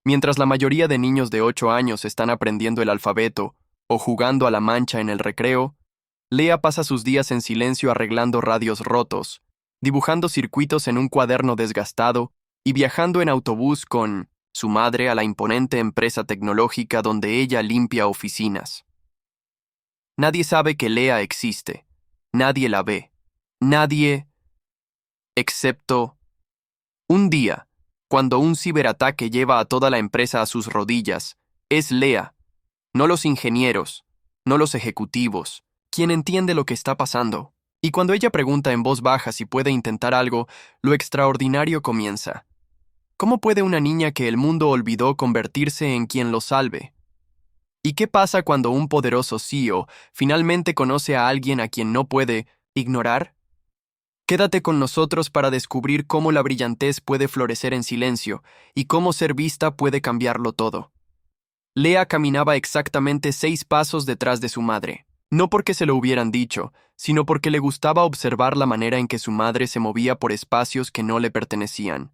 Mientras la mayoría de niños de 8 años están aprendiendo el alfabeto o jugando a la mancha en el recreo, Lea pasa sus días en silencio arreglando radios rotos, dibujando circuitos en un cuaderno desgastado y viajando en autobús con su madre a la imponente empresa tecnológica donde ella limpia oficinas. Nadie sabe que Lea existe. Nadie la ve. Nadie, excepto un día, cuando un ciberataque lleva a toda la empresa a sus rodillas, es Lea, no los ingenieros, no los ejecutivos, quien entiende lo que está pasando. Y cuando ella pregunta en voz baja si puede intentar algo, lo extraordinario comienza. ¿Cómo puede una niña que el mundo olvidó convertirse en quien lo salve? ¿Y qué pasa cuando un poderoso CEO finalmente conoce a alguien a quien no puede ignorar? Quédate con nosotros para descubrir cómo la brillantez puede florecer en silencio y cómo ser vista puede cambiarlo todo. Lea caminaba exactamente 6 pasos detrás de su madre, no porque se lo hubieran dicho, sino porque le gustaba observar la manera en que su madre se movía por espacios que no le pertenecían.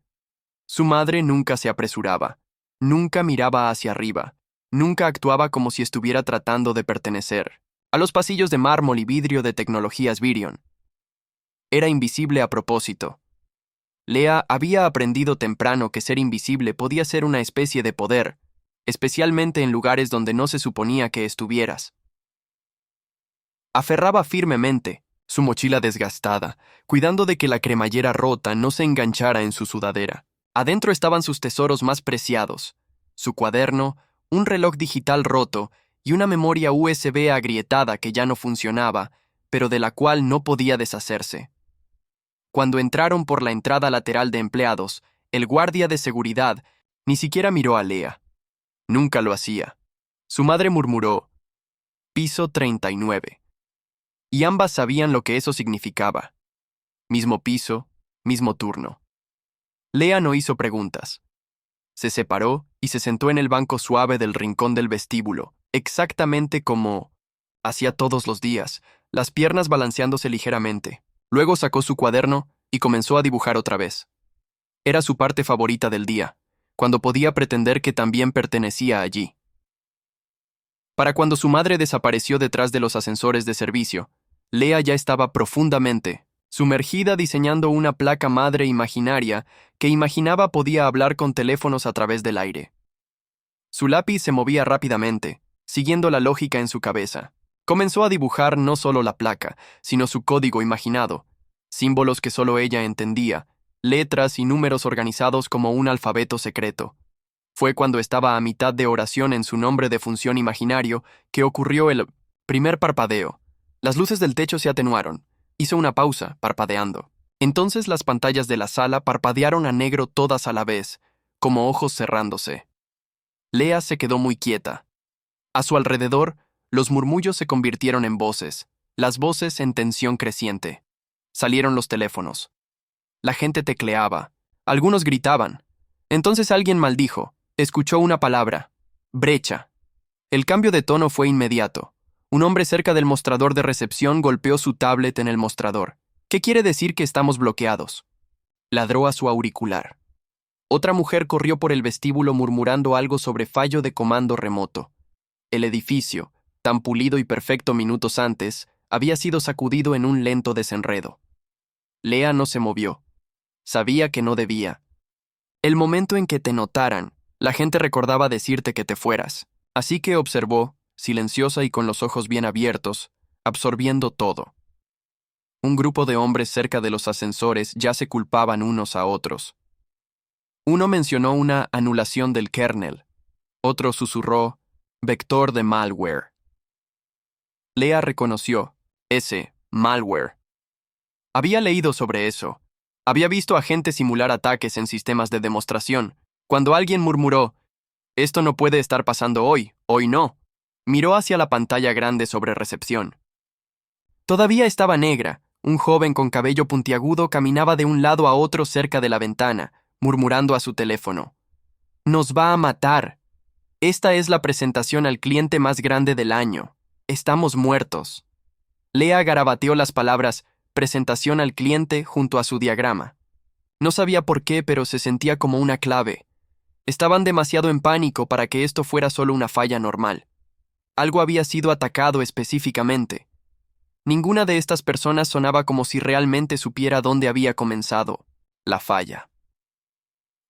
Su madre nunca se apresuraba, nunca miraba hacia arriba, nunca actuaba como si estuviera tratando de pertenecer a los pasillos de mármol y vidrio de tecnologías Virion. Era invisible a propósito. Lea había aprendido temprano que ser invisible podía ser una especie de poder, especialmente en lugares donde no se suponía que estuvieras. Aferraba firmemente su mochila desgastada, cuidando de que la cremallera rota no se enganchara en su sudadera. Adentro estaban sus tesoros más preciados, su cuaderno, un reloj digital roto y una memoria USB agrietada que ya no funcionaba, pero de la cual no podía deshacerse. Cuando entraron por la entrada lateral de empleados, el guardia de seguridad ni siquiera miró a Lea. Nunca lo hacía. Su madre murmuró, piso 39. Y ambas sabían lo que eso significaba. Mismo piso, mismo turno. Lea no hizo preguntas. Se separó y se sentó en el banco suave del rincón del vestíbulo, exactamente como hacía todos los días, las piernas balanceándose ligeramente. Luego sacó su cuaderno y comenzó a dibujar otra vez. Era su parte favorita del día, cuando podía pretender que también pertenecía allí. Para cuando su madre desapareció detrás de los ascensores de servicio, Lea ya estaba profundamente sumergida diseñando una placa madre imaginaria que imaginaba podía hablar con teléfonos a través del aire. Su lápiz se movía rápidamente, siguiendo la lógica en su cabeza. Comenzó a dibujar no solo la placa, sino su código imaginado, símbolos que solo ella entendía, letras y números organizados como un alfabeto secreto. Fue cuando estaba a mitad de oración en su nombre de función imaginario que ocurrió el primer parpadeo. Las luces del techo se atenuaron. Hizo una pausa, parpadeando. Entonces las pantallas de la sala parpadearon a negro todas a la vez, como ojos cerrándose. Lea se quedó muy quieta. A su alrededor, los murmullos se convirtieron en voces, las voces en tensión creciente. Salieron los teléfonos. La gente tecleaba. Algunos gritaban. Entonces alguien maldijo. Escuchó una palabra. Brecha. El cambio de tono fue inmediato. Un hombre cerca del mostrador de recepción golpeó su tablet en el mostrador. ¿Qué quiere decir que estamos bloqueados? Ladró a su auricular. Otra mujer corrió por el vestíbulo murmurando algo sobre fallo de comando remoto. El edificio, tan pulido y perfecto minutos antes, había sido sacudido en un lento desenredo. Lea no se movió. Sabía que no debía. El momento en que te notaran, la gente recordaba decirte que te fueras. Así que observó, silenciosa y con los ojos bien abiertos, absorbiendo todo. Un grupo de hombres cerca de los ascensores ya se culpaban unos a otros. Uno mencionó una anulación del kernel. Otro susurró, vector de malware. Lea reconoció, ese, malware. Había leído sobre eso. Había visto a gente simular ataques en sistemas de demostración. Cuando alguien murmuró, esto no puede estar pasando hoy no. Miró hacia la pantalla grande sobre recepción. Todavía estaba negra. Un joven con cabello puntiagudo caminaba de un lado a otro cerca de la ventana, murmurando a su teléfono. Nos va a matar. Esta es la presentación al cliente más grande del año. Estamos muertos. Lea garabateó las palabras presentación al cliente junto a su diagrama. No sabía por qué, pero se sentía como una clave. Estaban demasiado en pánico para que esto fuera solo una falla normal. Algo había sido atacado específicamente. Ninguna de estas personas sonaba como si realmente supiera dónde había comenzado la falla.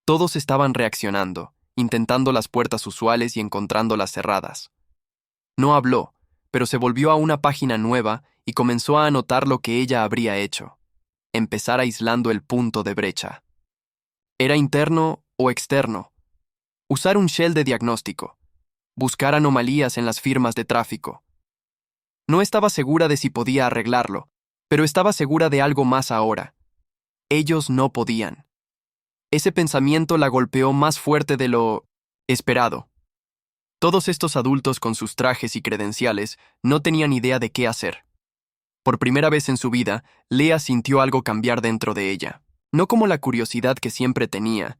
Todos estaban reaccionando, intentando las puertas usuales y encontrándolas cerradas. No habló, pero se volvió a una página nueva y comenzó a anotar lo que ella habría hecho. Empezar aislando el punto de brecha. ¿Era interno o externo? Usar un shell de diagnóstico. Buscar anomalías en las firmas de tráfico. No estaba segura de si podía arreglarlo, pero estaba segura de algo más ahora. Ellos no podían. Ese pensamiento la golpeó más fuerte de lo esperado. Todos estos adultos con sus trajes y credenciales no tenían idea de qué hacer. Por primera vez en su vida, Lea sintió algo cambiar dentro de ella. No como la curiosidad que siempre tenía.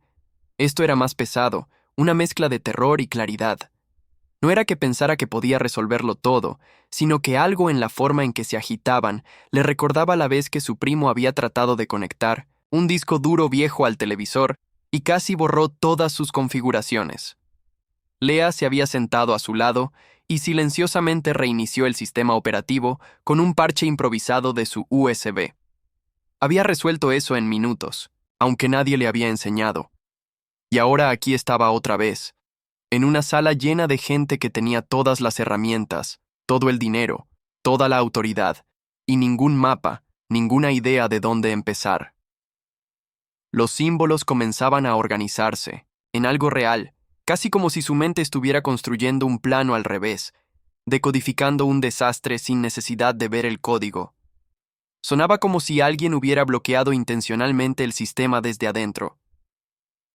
Esto era más pesado, una mezcla de terror y claridad. No era que pensara que podía resolverlo todo, sino que algo en la forma en que se agitaban le recordaba la vez que su primo había tratado de conectar un disco duro viejo al televisor y casi borró todas sus configuraciones. Lea se había sentado a su lado y silenciosamente reinició el sistema operativo con un parche improvisado de su USB. Había resuelto eso en minutos, aunque nadie le había enseñado. Y ahora aquí estaba otra vez, en una sala llena de gente que tenía todas las herramientas, todo el dinero, toda la autoridad, y ningún mapa, ninguna idea de dónde empezar. Los símbolos comenzaban a organizarse, en algo real, casi como si su mente estuviera construyendo un plano al revés, decodificando un desastre sin necesidad de ver el código. Sonaba como si alguien hubiera bloqueado intencionalmente el sistema desde adentro.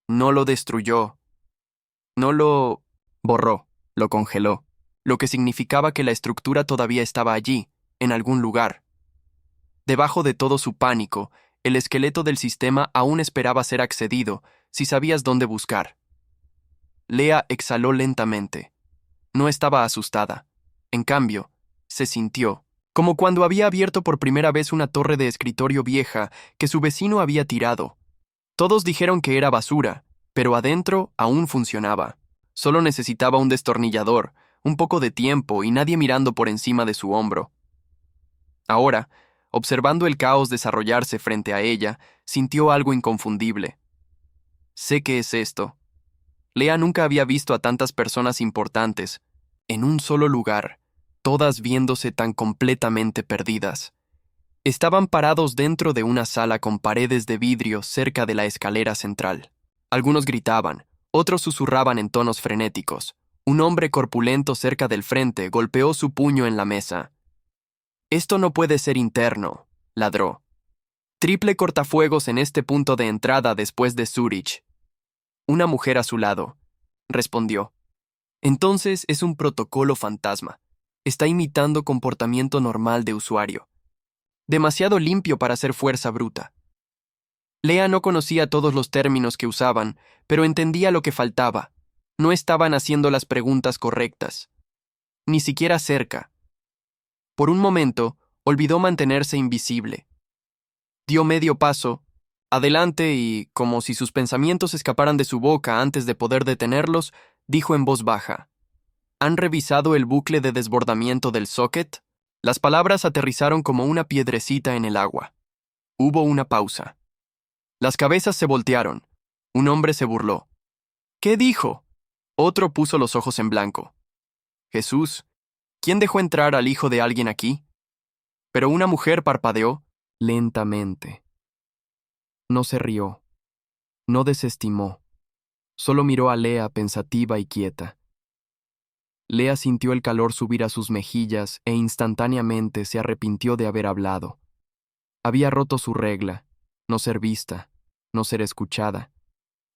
No lo destruyó. No lo borró, lo congeló, lo que significaba que la estructura todavía estaba allí, en algún lugar. Debajo de todo su pánico, el esqueleto del sistema aún esperaba ser accedido, si sabías dónde buscar. Lea exhaló lentamente. No estaba asustada. En cambio, se sintió, como cuando había abierto por primera vez una torre de escritorio vieja que su vecino había tirado. Todos dijeron que era basura, pero adentro aún funcionaba. Solo necesitaba un destornillador, un poco de tiempo y nadie mirando por encima de su hombro. Ahora, observando el caos desarrollarse frente a ella, sintió algo inconfundible. Sé qué es esto. Lea nunca había visto a tantas personas importantes, en un solo lugar, todas viéndose tan completamente perdidas. Estaban parados dentro de una sala con paredes de vidrio cerca de la escalera central. Algunos gritaban, otros susurraban en tonos frenéticos. Un hombre corpulento cerca del frente golpeó su puño en la mesa. «Esto no puede ser interno», ladró. «Triple cortafuegos en este punto de entrada después de Zurich». Una mujer a su lado respondió. «Entonces es un protocolo fantasma. Está imitando comportamiento normal de usuario. Demasiado limpio para ser fuerza bruta». Lea no conocía todos los términos que usaban, pero entendía lo que faltaba. No estaban haciendo las preguntas correctas. Ni siquiera cerca. Por un momento, olvidó mantenerse invisible. Dio medio paso, adelante y, como si sus pensamientos escaparan de su boca antes de poder detenerlos, dijo en voz baja. ¿Han revisado el bucle de desbordamiento del socket? Las palabras aterrizaron como una piedrecita en el agua. Hubo una pausa. Las cabezas se voltearon. Un hombre se burló. ¿Qué dijo? Otro puso los ojos en blanco. Jesús, ¿quién dejó entrar al hijo de alguien aquí? Pero una mujer parpadeó lentamente. No se rió. No desestimó. Solo miró a Lea pensativa y quieta. Lea sintió el calor subir a sus mejillas e instantáneamente se arrepintió de haber hablado. Había roto su regla, no ser vista, no ser escuchada.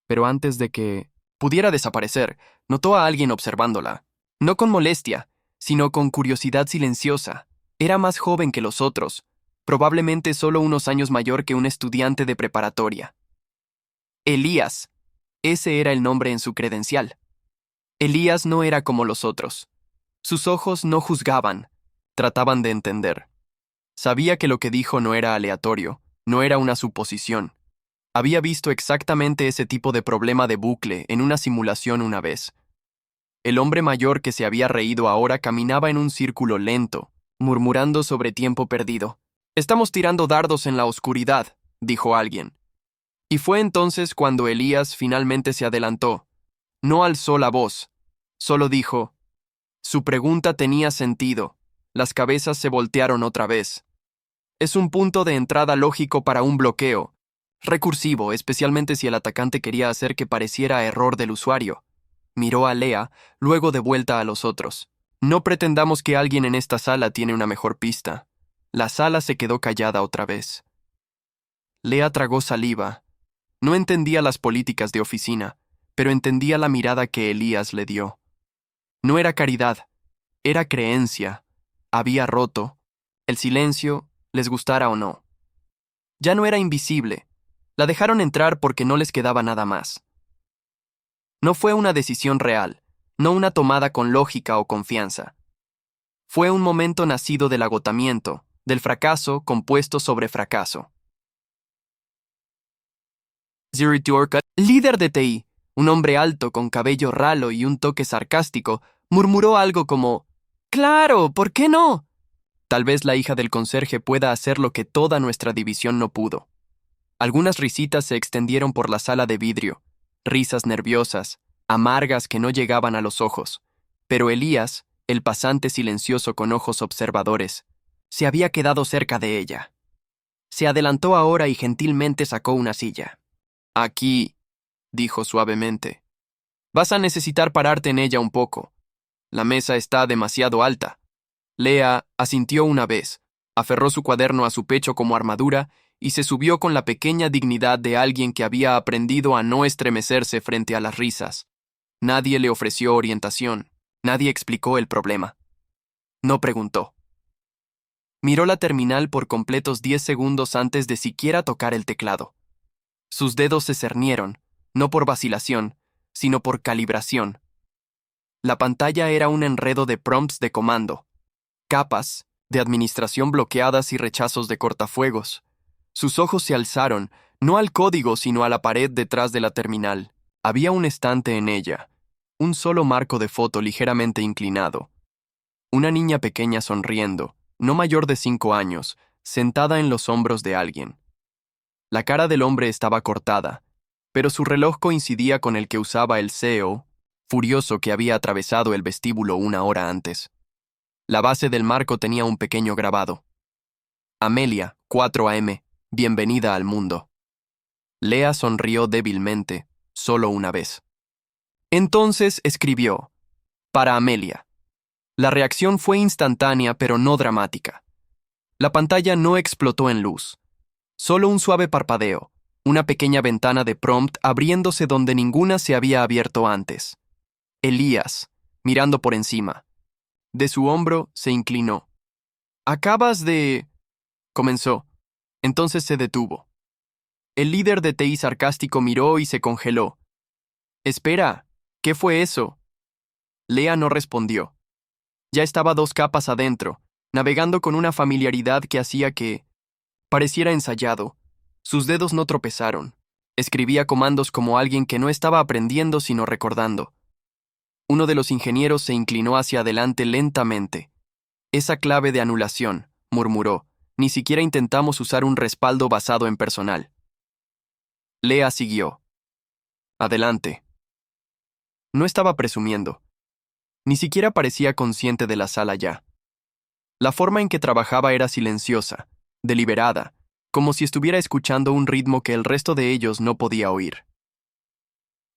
Pero antes de que pudiera desaparecer, notó a alguien observándola. No con molestia, sino con curiosidad silenciosa. Era más joven que los otros, probablemente solo unos años mayor que un estudiante de preparatoria. Elías. Ese era el nombre en su credencial. Elías no era como los otros. Sus ojos no juzgaban, trataban de entender. Sabía que lo que dijo no era aleatorio, no era una suposición. Había visto exactamente ese tipo de problema de bucle en una simulación una vez. El hombre mayor que se había reído ahora caminaba en un círculo lento, murmurando sobre tiempo perdido. «Estamos tirando dardos en la oscuridad», dijo alguien. Y fue entonces cuando Elías finalmente se adelantó. No alzó la voz, solo dijo. Su pregunta tenía sentido. Las cabezas se voltearon otra vez. Es un punto de entrada lógico para un bloqueo. Recursivo, especialmente si el atacante quería hacer que pareciera error del usuario. Miró a Lea, luego de vuelta a los otros. No pretendamos que alguien en esta sala tiene una mejor pista. La sala se quedó callada otra vez. Lea tragó saliva. No entendía las políticas de oficina, pero entendía la mirada que Elías le dio. No era caridad, era creencia. Había roto. El silencio, les gustara o no. Ya no era invisible. La dejaron entrar porque no les quedaba nada más. No fue una decisión real, no una tomada con lógica o confianza. Fue un momento nacido del agotamiento, del fracaso compuesto sobre fracaso. Ziriturka, líder de TI, un hombre alto con cabello ralo y un toque sarcástico, murmuró algo como «¡Claro! ¿Por qué no?» Tal vez la hija del conserje pueda hacer lo que toda nuestra división no pudo. Algunas risitas se extendieron por la sala de vidrio, risas nerviosas, amargas que no llegaban a los ojos, pero Elías, el pasante silencioso con ojos observadores, se había quedado cerca de ella. Se adelantó ahora y gentilmente sacó una silla. «Aquí», dijo suavemente. «Vas a necesitar pararte en ella un poco. La mesa está demasiado alta». Lea asintió una vez, aferró su cuaderno a su pecho como armadura y se subió con la pequeña dignidad de alguien que había aprendido a no estremecerse frente a las risas. Nadie le ofreció orientación, nadie explicó el problema. No preguntó. Miró la terminal por completos 10 segundos antes de siquiera tocar el teclado. Sus dedos se cernieron, no por vacilación, sino por calibración. La pantalla era un enredo de prompts de comando, capas, de administración bloqueadas y rechazos de cortafuegos. Sus ojos se alzaron, no al código sino a la pared detrás de la terminal. Había un estante en ella, un solo marco de foto ligeramente inclinado. Una niña pequeña sonriendo, no mayor de 5 años, sentada en los hombros de alguien. La cara del hombre estaba cortada, pero su reloj coincidía con el que usaba el CEO, furioso que había atravesado el vestíbulo 1 hora antes. La base del marco tenía un pequeño grabado. Amelia, 4 AM, bienvenida al mundo. Lea sonrió débilmente, solo una vez. Entonces escribió, para Amelia. La reacción fue instantánea pero no dramática. La pantalla no explotó en luz. Solo un suave parpadeo, una pequeña ventana de prompt abriéndose donde ninguna se había abierto antes. Elías, mirando por encima. De su hombro se inclinó. «Acabas de...» comenzó. Entonces se detuvo. El líder de TI sarcástico miró y se congeló. «Espera, ¿qué fue eso?» Lea no respondió. Ya estaba 2 capas adentro, navegando con una familiaridad que hacía que pareciera ensayado. Sus dedos no tropezaron. Escribía comandos como alguien que no estaba aprendiendo sino recordando. Uno de los ingenieros se inclinó hacia adelante lentamente. «Esa clave de anulación», murmuró. «Ni siquiera intentamos usar un respaldo basado en personal». Lea siguió. «Adelante». No estaba presumiendo. Ni siquiera parecía consciente de la sala ya. La forma en que trabajaba era silenciosa, deliberada, como si estuviera escuchando un ritmo que el resto de ellos no podía oír.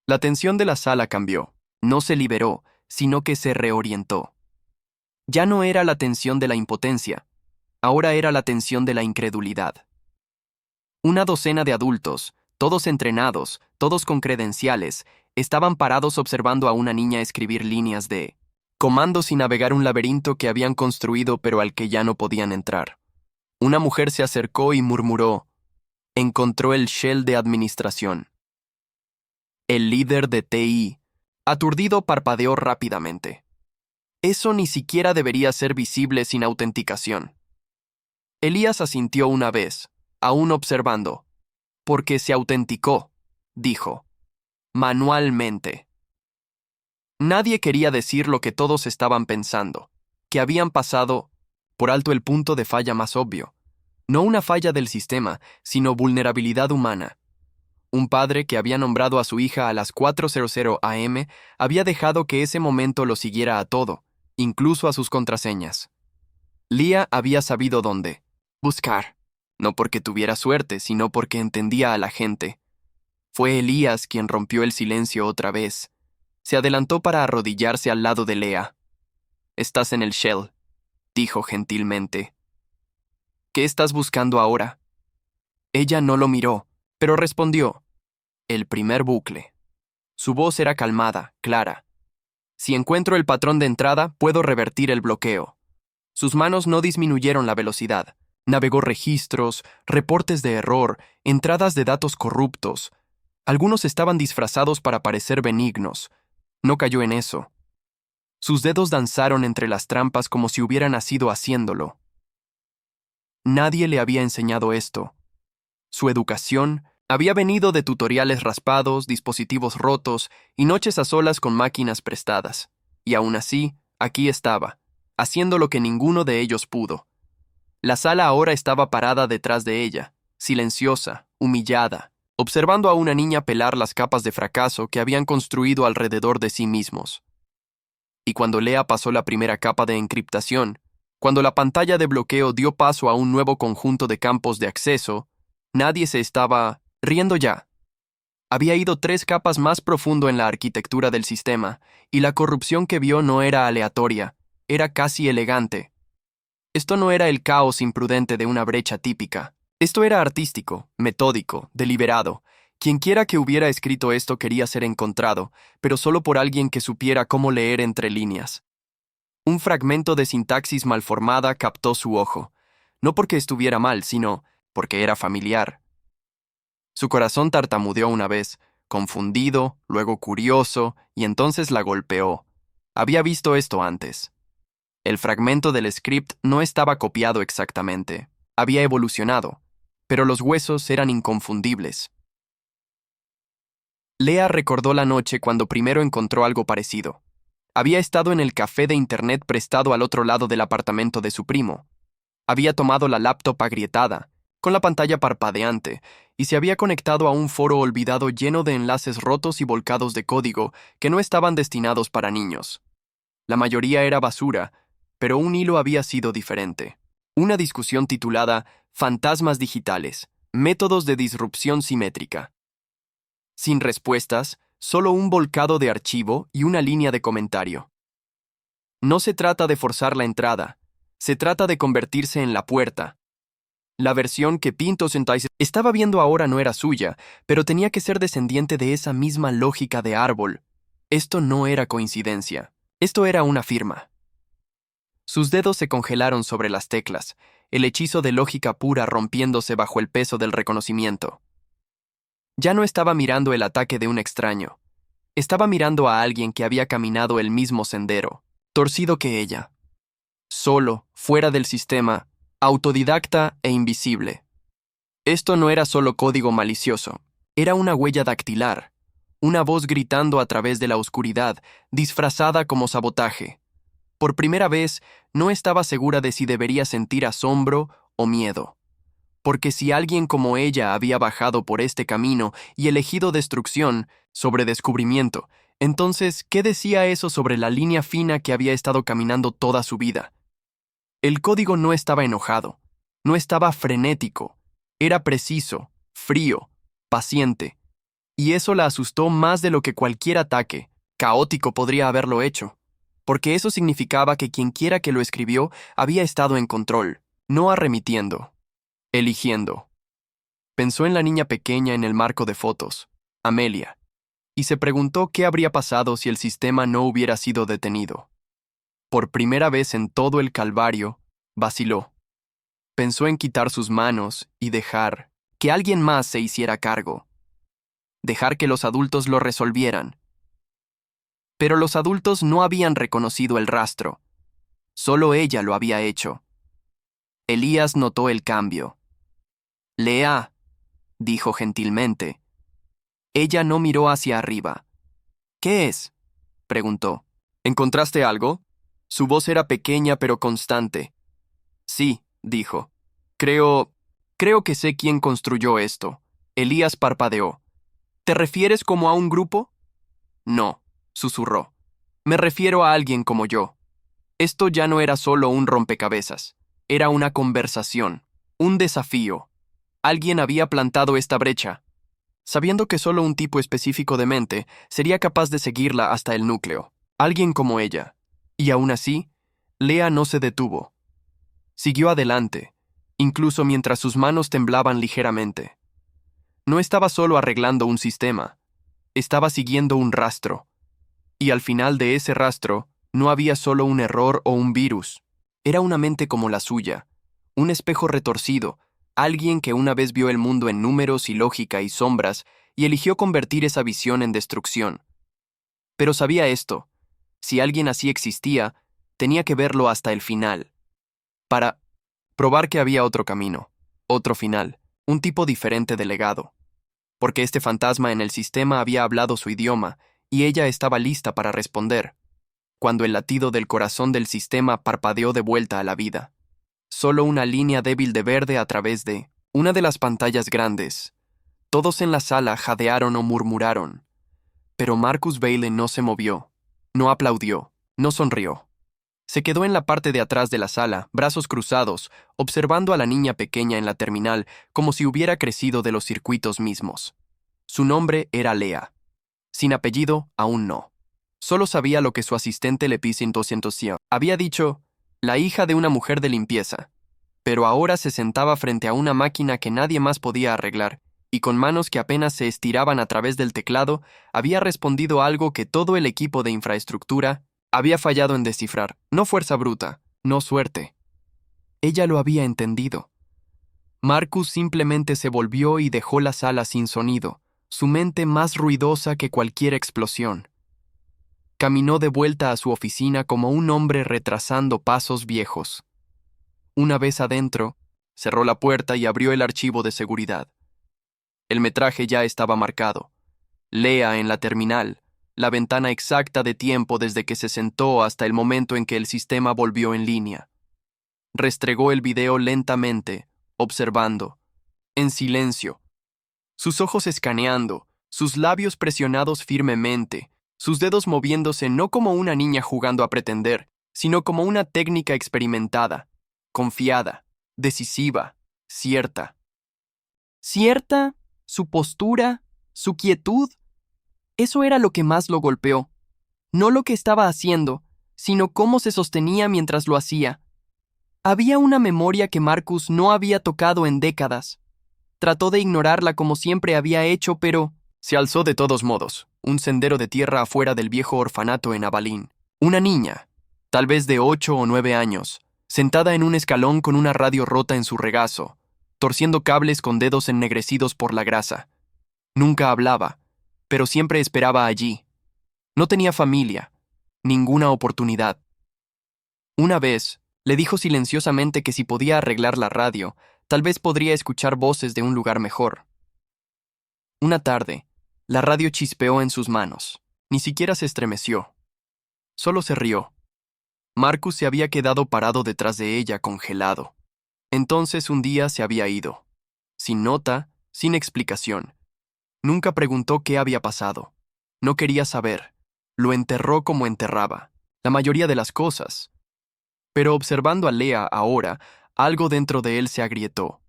La tensión de la sala cambió. No se liberó, sino que se reorientó. Ya no era la tensión de la impotencia, ahora era la tensión de la incredulidad. Una docena de adultos, todos entrenados, todos con credenciales, estaban parados observando a una niña escribir líneas de comandos y navegar un laberinto que habían construido pero al que ya no podían entrar. Una mujer se acercó y murmuró, encontró el shell de administración. El líder de TI, aturdido, parpadeó rápidamente. Eso ni siquiera debería ser visible sin autenticación. Elías asintió una vez, aún observando. Porque se autenticó, dijo, manualmente. Nadie quería decir lo que todos estaban pensando, que habían pasado por alto el punto de falla más obvio. No una falla del sistema, sino vulnerabilidad humana. Un padre que había nombrado a su hija a las 4:00 am había dejado que ese momento lo siguiera a todo, incluso a sus contraseñas. Leah había sabido dónde buscar, no porque tuviera suerte, sino porque entendía a la gente. Fue Elías quien rompió el silencio otra vez. Se adelantó para arrodillarse al lado de Leah. «Estás en el Shell», dijo gentilmente. «¿Qué estás buscando ahora?» Ella no lo miró, pero respondió. «El primer bucle». Su voz era calmada, clara. «Si encuentro el patrón de entrada, puedo revertir el bloqueo». Sus manos no disminuyeron la velocidad. Navegó registros, reportes de error, entradas de datos corruptos. Algunos estaban disfrazados para parecer benignos. No cayó en eso. Sus dedos danzaron entre las trampas como si hubiera nacido haciéndolo. Nadie le había enseñado esto. Su educación había venido de tutoriales raspados, dispositivos rotos y noches a solas con máquinas prestadas. Y aún así, aquí estaba, haciendo lo que ninguno de ellos pudo. La sala ahora estaba parada detrás de ella, silenciosa, humillada, observando a una niña pelar las capas de fracaso que habían construido alrededor de sí mismos. Y cuando Leah pasó la primera capa de encriptación, cuando la pantalla de bloqueo dio paso a un nuevo conjunto de campos de acceso, nadie se estaba riendo ya. Había ido 3 capas más profundo en la arquitectura del sistema, y la corrupción que vio no era aleatoria, era casi elegante. Esto no era el caos imprudente de una brecha típica. Esto era artístico, metódico, deliberado. Quienquiera que hubiera escrito esto quería ser encontrado, pero solo por alguien que supiera cómo leer entre líneas. Un fragmento de sintaxis malformada captó su ojo, no porque estuviera mal, sino porque era familiar. Su corazón tartamudeó una vez, confundido, luego curioso, y entonces la golpeó. Había visto esto antes. El fragmento del script no estaba copiado exactamente. Había evolucionado, pero los huesos eran inconfundibles. Leah recordó la noche cuando primero encontró algo parecido. Había estado en el café de internet prestado al otro lado del apartamento de su primo. Había tomado la laptop agrietada, con la pantalla parpadeante, y se había conectado a un foro olvidado lleno de enlaces rotos y volcados de código que no estaban destinados para niños. La mayoría era basura, pero un hilo había sido diferente. Una discusión titulada Fantasmas digitales, métodos de disrupción simétrica. Sin respuestas, solo un volcado de archivo y una línea de comentario. No se trata de forzar la entrada, se trata de convertirse en la puerta. La versión que Pinto Sentai estaba viendo ahora no era suya, pero tenía que ser descendiente de esa misma lógica de árbol. Esto no era coincidencia, esto era una firma. Sus dedos se congelaron sobre las teclas, el hechizo de lógica pura rompiéndose bajo el peso del reconocimiento. Ya no estaba mirando el ataque de un extraño. Estaba mirando a alguien que había caminado el mismo sendero, torcido que ella. Solo, fuera del sistema, autodidacta e invisible. Esto no era solo código malicioso, era una huella dactilar, una voz gritando a través de la oscuridad, disfrazada como sabotaje. Por primera vez, no estaba segura de si debería sentir asombro o miedo. Porque si alguien como ella había bajado por este camino y elegido destrucción sobre descubrimiento, entonces, ¿qué decía eso sobre la línea fina que había estado caminando toda su vida? El código no estaba enojado, no estaba frenético, era preciso, frío, paciente, y eso la asustó más de lo que cualquier ataque caótico podría haberlo hecho, porque eso significaba que quienquiera que lo escribió había estado en control, no arremitiendo. Eligiendo. Pensó en la niña pequeña en el marco de fotos, Amelia, y se preguntó qué habría pasado si el sistema no hubiera sido detenido. Por primera vez en todo el calvario, vaciló. Pensó en quitar sus manos y dejar que alguien más se hiciera cargo. Dejar que los adultos lo resolvieran. Pero los adultos no habían reconocido el rastro. Solo ella lo había hecho. Elías notó el cambio. Leah, dijo gentilmente. Ella no miró hacia arriba. ¿Qué es?, preguntó. ¿Encontraste algo? Su voz era pequeña pero constante. Sí, dijo. Creo que sé quién construyó esto. Elías parpadeó. ¿Te refieres como a un grupo? No, susurró. Me refiero a alguien como yo. Esto ya no era solo un rompecabezas. Era una conversación, un desafío. Alguien había plantado esta brecha, sabiendo que solo un tipo específico de mente sería capaz de seguirla hasta el núcleo. Alguien como ella. Y aún así, Lea no se detuvo. Siguió adelante, incluso mientras sus manos temblaban ligeramente. No estaba solo arreglando un sistema, estaba siguiendo un rastro. Y al final de ese rastro, no había solo un error o un virus. Era una mente como la suya, un espejo retorcido, alguien que una vez vio el mundo en números y lógica y sombras y eligió convertir esa visión en destrucción. Pero sabía esto: si alguien así existía, tenía que verlo hasta el final, para probar que había otro camino, otro final, un tipo diferente de legado. Porque este fantasma en el sistema había hablado su idioma, y ella estaba lista para responder, cuando el latido del corazón del sistema parpadeó de vuelta a la vida. Solo una línea débil de verde a través de una de las pantallas grandes. Todos en la sala jadearon o murmuraron. Pero Marcus Bailey no se movió, no aplaudió, no sonrió. Se quedó en la parte de atrás de la sala, brazos cruzados, observando a la niña pequeña en la terminal como si hubiera crecido de los circuitos mismos. Su nombre era Lea. Sin apellido, aún no. Solo sabía lo que su asistente le había dicho, la hija de una mujer de limpieza. Pero ahora se sentaba frente a una máquina que nadie más podía arreglar, y con manos que apenas se estiraban a través del teclado, había respondido algo que todo el equipo de infraestructura había fallado en descifrar. No fuerza bruta, no suerte. Ella lo había entendido. Marcus simplemente se volvió y dejó la sala sin sonido, su mente más ruidosa que cualquier explosión. Caminó de vuelta a su oficina como un hombre retrasando pasos viejos. Una vez adentro, cerró la puerta y abrió el archivo de seguridad. El metraje ya estaba marcado. Lea en la terminal, la ventana exacta de tiempo desde que se sentó hasta el momento en que el sistema volvió en línea. Restregó el video lentamente, observando, en silencio, sus ojos escaneando, sus labios presionados firmemente, sus dedos moviéndose no como una niña jugando a pretender, sino como una técnica experimentada, confiada, decisiva, cierta. ¿Cierta? ¿Su postura? ¿Su quietud? Eso era lo que más lo golpeó. No lo que estaba haciendo, sino cómo se sostenía mientras lo hacía. Había una memoria que Marcus no había tocado en décadas. Trató de ignorarla como siempre había hecho, pero se alzó de todos modos, un sendero de tierra afuera del viejo orfanato en Abilene. Una niña, tal vez de 8 o 9 años, sentada en un escalón con una radio rota en su regazo, torciendo cables con dedos ennegrecidos por la grasa. Nunca hablaba, pero siempre esperaba allí. No tenía familia, ninguna oportunidad. Una vez, le dijo silenciosamente que si podía arreglar la radio, tal vez podría escuchar voces de un lugar mejor. Una tarde, la radio chispeó en sus manos. Ni siquiera se estremeció. Solo se rió. Marcus se había quedado parado detrás de ella, congelado. Entonces un día se había ido. Sin nota, sin explicación. Nunca preguntó qué había pasado. No quería saber. Lo enterró como enterraba la mayoría de las cosas. Pero observando a Lea ahora, algo dentro de él se agrietó.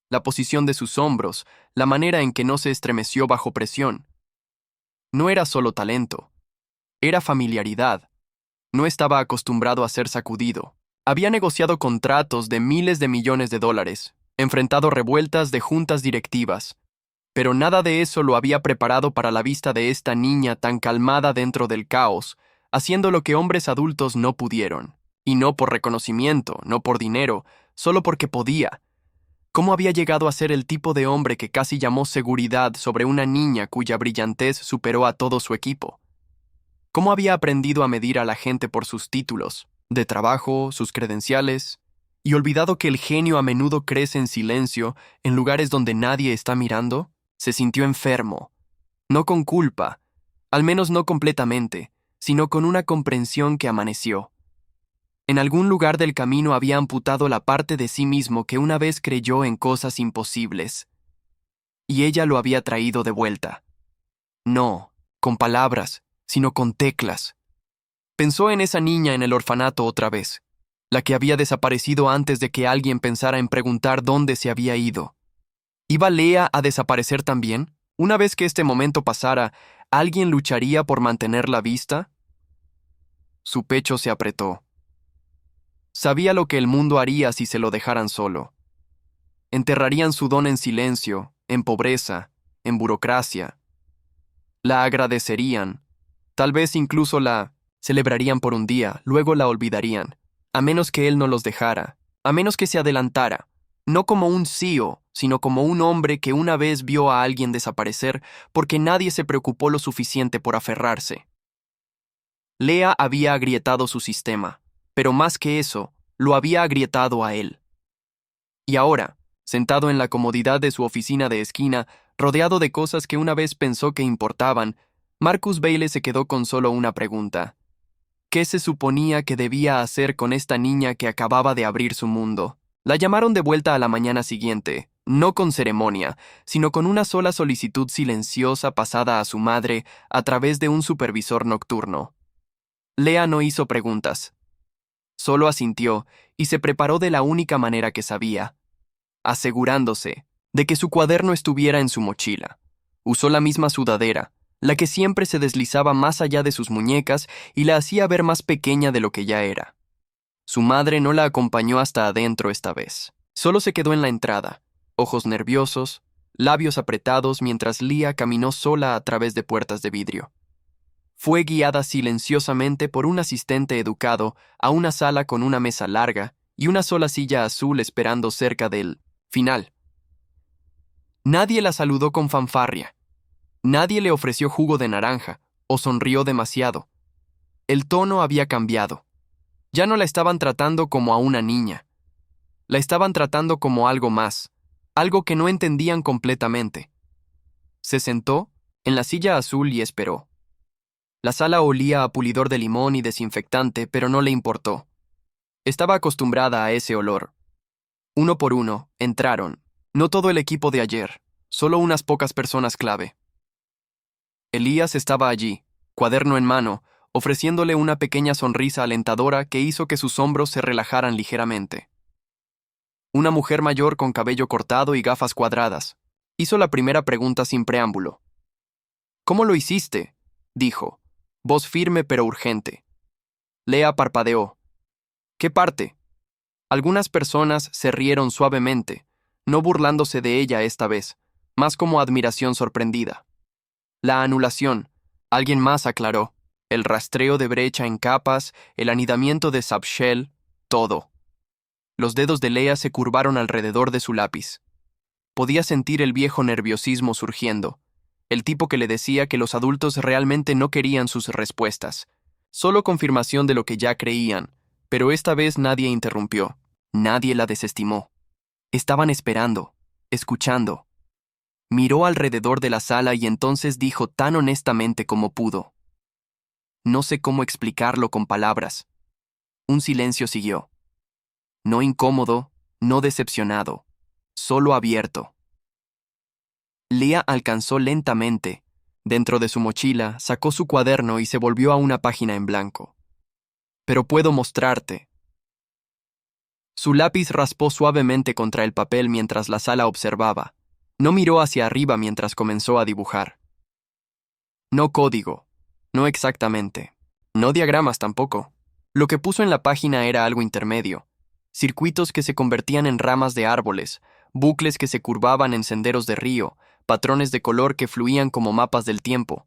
La posición de sus hombros, la manera en que no se estremeció bajo presión. No era solo talento. Era familiaridad. No estaba acostumbrado a ser sacudido. Había negociado contratos de miles de millones de dólares, enfrentado revueltas de juntas directivas, pero nada de eso lo había preparado para la vista de esta niña tan calmada dentro del caos, haciendo lo que hombres adultos no pudieron. Y no por reconocimiento, no por dinero, solo porque podía. ¿Cómo había llegado a ser el tipo de hombre que casi llamó seguridad sobre una niña cuya brillantez superó a todo su equipo? ¿Cómo había aprendido a medir a la gente por sus títulos de trabajo, sus credenciales, y olvidado que el genio a menudo crece en silencio en lugares donde nadie está mirando, se sintió enfermo, no con culpa, al menos no completamente, sino con una comprensión que amaneció. En algún lugar del camino había amputado la parte de sí mismo que una vez creyó en cosas imposibles, y ella lo había traído de vuelta. No, con palabras, sino con teclas. Pensó en esa niña en el orfanato otra vez, la que había desaparecido antes de que alguien pensara en preguntar dónde se había ido. ¿Iba Lea a desaparecer también? Una vez que este momento pasara, ¿alguien lucharía por mantenerla vista? Su pecho se apretó. Sabía lo que el mundo haría si se lo dejaran solo. Enterrarían su don en silencio, en pobreza, en burocracia. La agradecerían, tal vez incluso la celebrarían por un día, luego la olvidarían, a menos que él no los dejara, a menos que se adelantara, no como un CEO, sino como un hombre que una vez vio a alguien desaparecer porque nadie se preocupó lo suficiente por aferrarse. Lea había agrietado su sistema, pero más que eso, lo había agrietado a él. Y ahora, sentado en la comodidad de su oficina de esquina, rodeado de cosas que una vez pensó que importaban, Marcus Bailey se quedó con solo una pregunta. ¿Qué se suponía que debía hacer con esta niña que acababa de abrir su mundo? La llamaron de vuelta a la mañana siguiente, no con ceremonia, sino con una sola solicitud silenciosa pasada a su madre a través de un supervisor nocturno. Lea no hizo preguntas. Solo asintió y se preparó de la única manera que sabía, asegurándose de que su cuaderno estuviera en su mochila. Usó la misma sudadera, la que siempre se deslizaba más allá de sus muñecas y la hacía ver más pequeña de lo que ya era. Su madre no la acompañó hasta adentro esta vez. Solo se quedó en la entrada, ojos nerviosos, labios apretados mientras Lea caminó sola a través de puertas de vidrio. Fue guiada silenciosamente por un asistente educado a una sala con una mesa larga y una sola silla azul esperando cerca del final. Nadie la saludó con fanfarria. Nadie le ofreció jugo de naranja o sonrió demasiado. El tono había cambiado. Ya no la estaban tratando como a una niña. La estaban tratando como algo más, algo que no entendían completamente. Se sentó en la silla azul y esperó. La sala olía a pulidor de limón y desinfectante, pero no le importó. Estaba acostumbrada a ese olor. Uno por uno, entraron. No todo el equipo de ayer, solo unas pocas personas clave. Elías estaba allí, cuaderno en mano, ofreciéndole una pequeña sonrisa alentadora que hizo que sus hombros se relajaran ligeramente. Una mujer mayor con cabello cortado y gafas cuadradas. Hizo la primera pregunta sin preámbulo. «¿Cómo lo hiciste?», dijo, voz firme pero urgente. Lea parpadeó. «¿Qué parte?». Algunas personas se rieron suavemente, no burlándose de ella esta vez, más como admiración sorprendida. La anulación, alguien más aclaró, el rastreo de brecha en capas, el anidamiento de subshell, todo. Los dedos de Lea se curvaron alrededor de su lápiz. Podía sentir el viejo nerviosismo surgiendo, el tipo que le decía que los adultos realmente no querían sus respuestas, solo confirmación de lo que ya creían, pero esta vez nadie interrumpió, nadie la desestimó. Estaban esperando, escuchando. Miró alrededor de la sala y entonces dijo tan honestamente como pudo. No sé cómo explicarlo con palabras. Un silencio siguió. No incómodo, no decepcionado, solo abierto. Lea alcanzó lentamente. Dentro de su mochila, sacó su cuaderno y se volvió a una página en blanco. «Pero puedo mostrarte». Su lápiz raspó suavemente contra el papel mientras la sala observaba. No miró hacia arriba mientras comenzó a dibujar. No código, no exactamente. No diagramas tampoco. Lo que puso en la página era algo intermedio. Circuitos que se convertían en ramas de árboles, bucles que se curvaban en senderos de río, patrones de color que fluían como mapas del tiempo.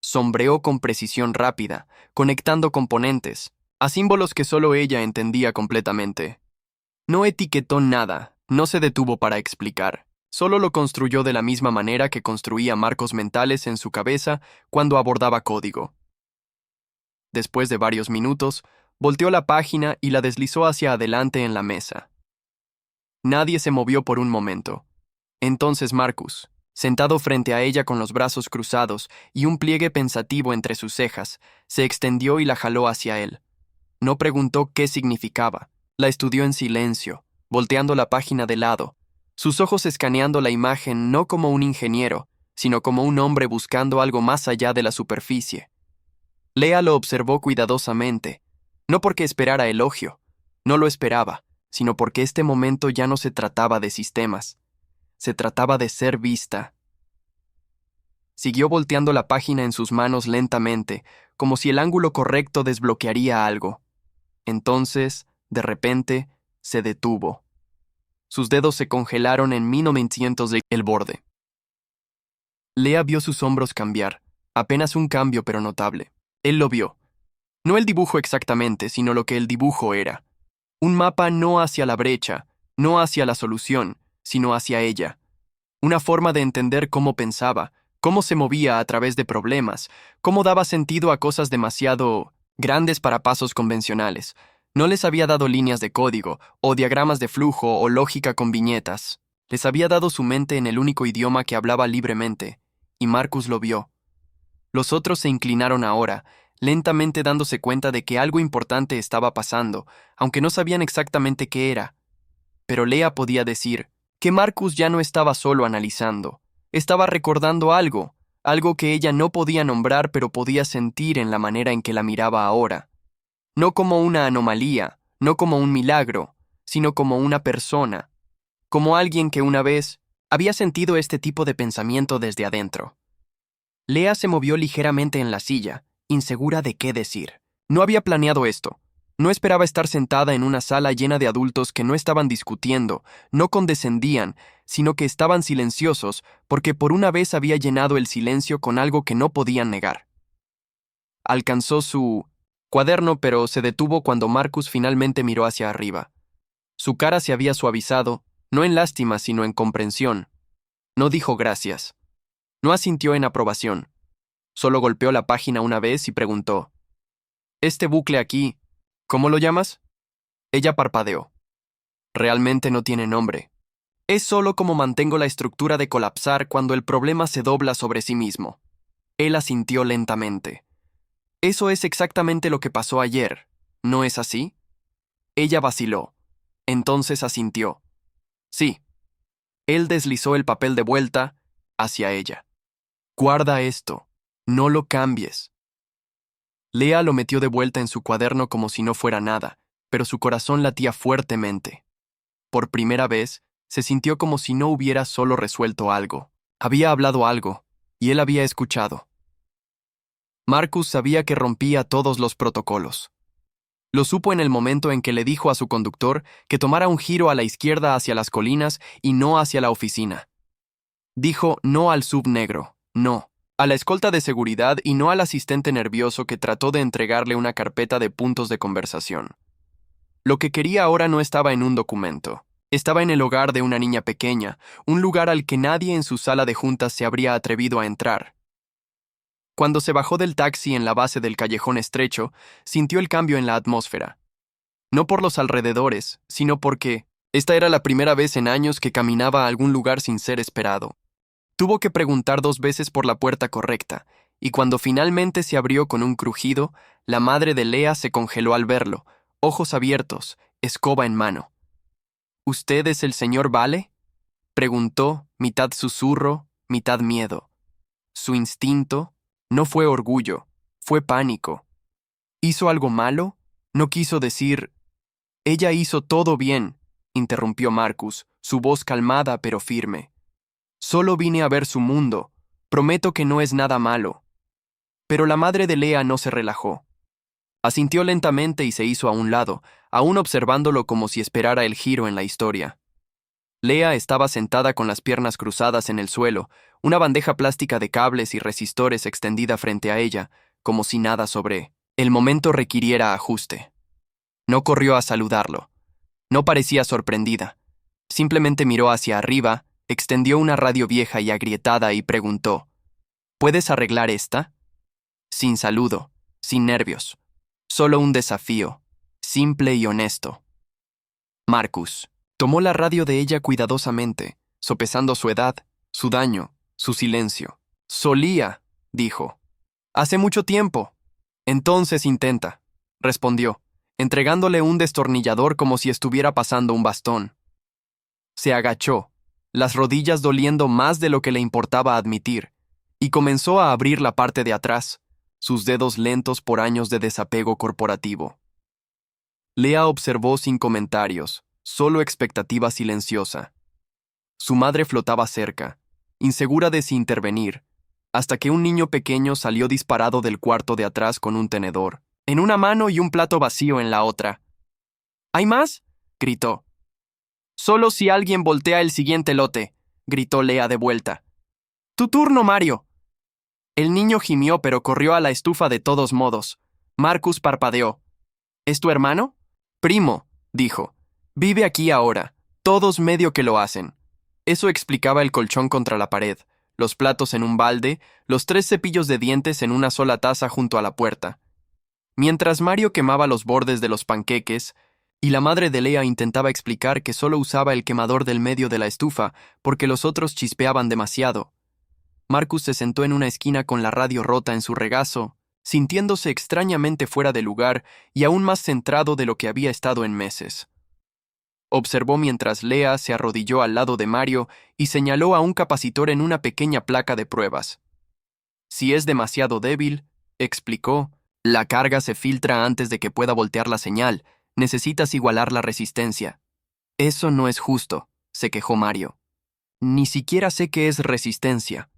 Sombreó con precisión rápida, conectando componentes, a símbolos que solo ella entendía completamente. No etiquetó nada, no se detuvo para explicar. Solo lo construyó de la misma manera que construía marcos mentales en su cabeza cuando abordaba código. Después de varios minutos, volteó la página y la deslizó hacia adelante en la mesa. Nadie se movió por un momento. Entonces Marcus, sentado frente a ella con los brazos cruzados y un pliegue pensativo entre sus cejas, se extendió y la jaló hacia él. No preguntó qué significaba. La estudió en silencio, volteando la página de lado, sus ojos escaneando la imagen no como un ingeniero, sino como un hombre buscando algo más allá de la superficie. Lea lo observó cuidadosamente, no porque esperara elogio, no lo esperaba, sino porque este momento ya no se trataba de sistemas, se trataba de ser vista. Siguió volteando la página en sus manos lentamente, como si el ángulo correcto desbloquearía algo. Entonces, de repente, se detuvo. Sus dedos se congelaron en 1900 de el borde. Lea vio sus hombros cambiar, apenas un cambio pero notable. Él lo vio. No el dibujo exactamente, sino lo que el dibujo era. Un mapa no hacia la brecha, no hacia la solución, sino hacia ella. Una forma de entender cómo pensaba, cómo se movía a través de problemas, cómo daba sentido a cosas demasiado grandes para pasos convencionales. No les había dado líneas de código, o diagramas de flujo, o lógica con viñetas. Les había dado su mente en el único idioma que hablaba libremente, y Marcus lo vio. Los otros se inclinaron ahora, lentamente dándose cuenta de que algo importante estaba pasando, aunque no sabían exactamente qué era. Pero Lea podía decir que Marcus ya no estaba solo analizando, estaba recordando algo, algo que ella no podía nombrar pero podía sentir en la manera en que la miraba ahora. No como una anomalía, no como un milagro, sino como una persona, como alguien que una vez había sentido este tipo de pensamiento desde adentro. Lea se movió ligeramente en la silla, insegura de qué decir. No había planeado esto. No esperaba estar sentada en una sala llena de adultos que no estaban discutiendo, no condescendían, sino que estaban silenciosos porque por una vez había llenado el silencio con algo que no podían negar. Alcanzó su cuaderno, pero se detuvo cuando Marcus finalmente miró hacia arriba. Su cara se había suavizado, no en lástima, sino en comprensión. No dijo gracias. No asintió en aprobación. Solo golpeó la página una vez y preguntó: «Este bucle aquí, ¿cómo lo llamas?». Ella parpadeó. «Realmente no tiene nombre. Es solo como mantengo la estructura de colapsar cuando el problema se dobla sobre sí mismo». Él asintió lentamente. «Eso es exactamente lo que pasó ayer, ¿no es así?». Ella vaciló. Entonces asintió. «Sí». Él deslizó el papel de vuelta hacia ella. «Guarda esto. No lo cambies». Lea lo metió de vuelta en su cuaderno como si no fuera nada, pero su corazón latía fuertemente. Por primera vez, se sintió como si no hubiera solo resuelto algo. Había hablado algo, y él había escuchado. Marcus sabía que rompía todos los protocolos. Lo supo en el momento en que le dijo a su conductor que tomara un giro a la izquierda hacia las colinas y no hacia la oficina. Dijo no al sub negro, no, a la escolta de seguridad y no al asistente nervioso que trató de entregarle una carpeta de puntos de conversación. Lo que quería ahora no estaba en un documento. Estaba en el hogar de una niña pequeña, un lugar al que nadie en su sala de juntas se habría atrevido a entrar. Cuando se bajó del taxi en la base del callejón estrecho, sintió el cambio en la atmósfera. No por los alrededores, sino porque esta era la primera vez en años que caminaba a algún lugar sin ser esperado. Tuvo que preguntar 2 veces por la puerta correcta, y cuando finalmente se abrió con un crujido, la madre de Lea se congeló al verlo, ojos abiertos, escoba en mano. «¿Usted es el señor Vale?», preguntó, mitad susurro, mitad miedo. Su instinto no fue orgullo, fue pánico. ¿Hizo algo malo? No quiso decir. «Ella hizo todo bien», interrumpió Marcus, su voz calmada pero firme. «Solo vine a ver su mundo. Prometo que no es nada malo». Pero la madre de Lea no se relajó. Asintió lentamente y se hizo a un lado, aún observándolo como si esperara el giro en la historia. Lea estaba sentada con las piernas cruzadas en el suelo, una bandeja plástica de cables y resistores extendida frente a ella, como si nada sobre el momento requiriera ajuste. No corrió a saludarlo. No parecía sorprendida. Simplemente miró hacia arriba, extendió una radio vieja y agrietada y preguntó: «¿Puedes arreglar esta?». Sin saludo, sin nervios. Solo un desafío, simple y honesto. «Marcus», Tomó la radio de ella cuidadosamente, sopesando su edad, su daño, su silencio. Solía, dijo. Hace mucho tiempo. Entonces intenta, respondió, entregándole un destornillador como si estuviera pasando un bastón. Se agachó, las rodillas doliendo más de lo que le importaba admitir, y comenzó a abrir la parte de atrás, sus dedos lentos por años de desapego corporativo. Lea observó sin comentarios, solo expectativa silenciosa. Su madre flotaba cerca, insegura de si intervenir, hasta que un niño pequeño salió disparado del cuarto de atrás con un tenedor, en una mano y un plato vacío en la otra. ¿Hay más?, gritó. Solo si alguien voltea el siguiente lote, gritó Lea de vuelta. Tu turno, Mario. El niño gimió pero corrió a la estufa de todos modos. Marcus parpadeó. ¿Es tu hermano? Primo, dijo. Vive aquí ahora. Todos medio que lo hacen. Eso explicaba el colchón contra la pared, los platos en un balde, los 3 cepillos de dientes en una sola taza junto a la puerta. Mientras Mario quemaba los bordes de los panqueques, y la madre de Lea intentaba explicar que solo usaba el quemador del medio de la estufa porque los otros chispeaban demasiado. Marcus se sentó en una esquina con la radio rota en su regazo, sintiéndose extrañamente fuera de lugar y aún más centrado de lo que había estado en meses. Observó mientras Lea se arrodilló al lado de Mario y señaló a un capacitor en una pequeña placa de pruebas. Si es demasiado débil, explicó, la carga se filtra antes de que pueda voltear la señal. Necesitas igualar la resistencia. Eso no es justo, se quejó Mario. Ni siquiera sé qué es resistencia.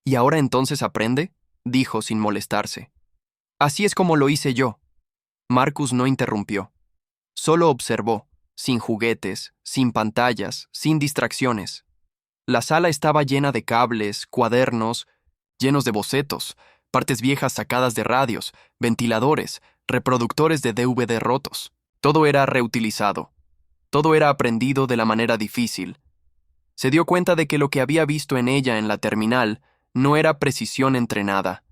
¿Y ahora entonces aprende?, dijo sin molestarse. Así es como lo hice yo. Marcus no interrumpió. Solo observó, sin juguetes, sin pantallas, sin distracciones. La sala estaba llena de cables, cuadernos, llenos de bocetos, partes viejas sacadas de radios, ventiladores, reproductores de DVD rotos. Todo era reutilizado. Todo era aprendido de la manera difícil. Se dio cuenta de que lo que había visto en ella en la terminal no era precisión entrenada.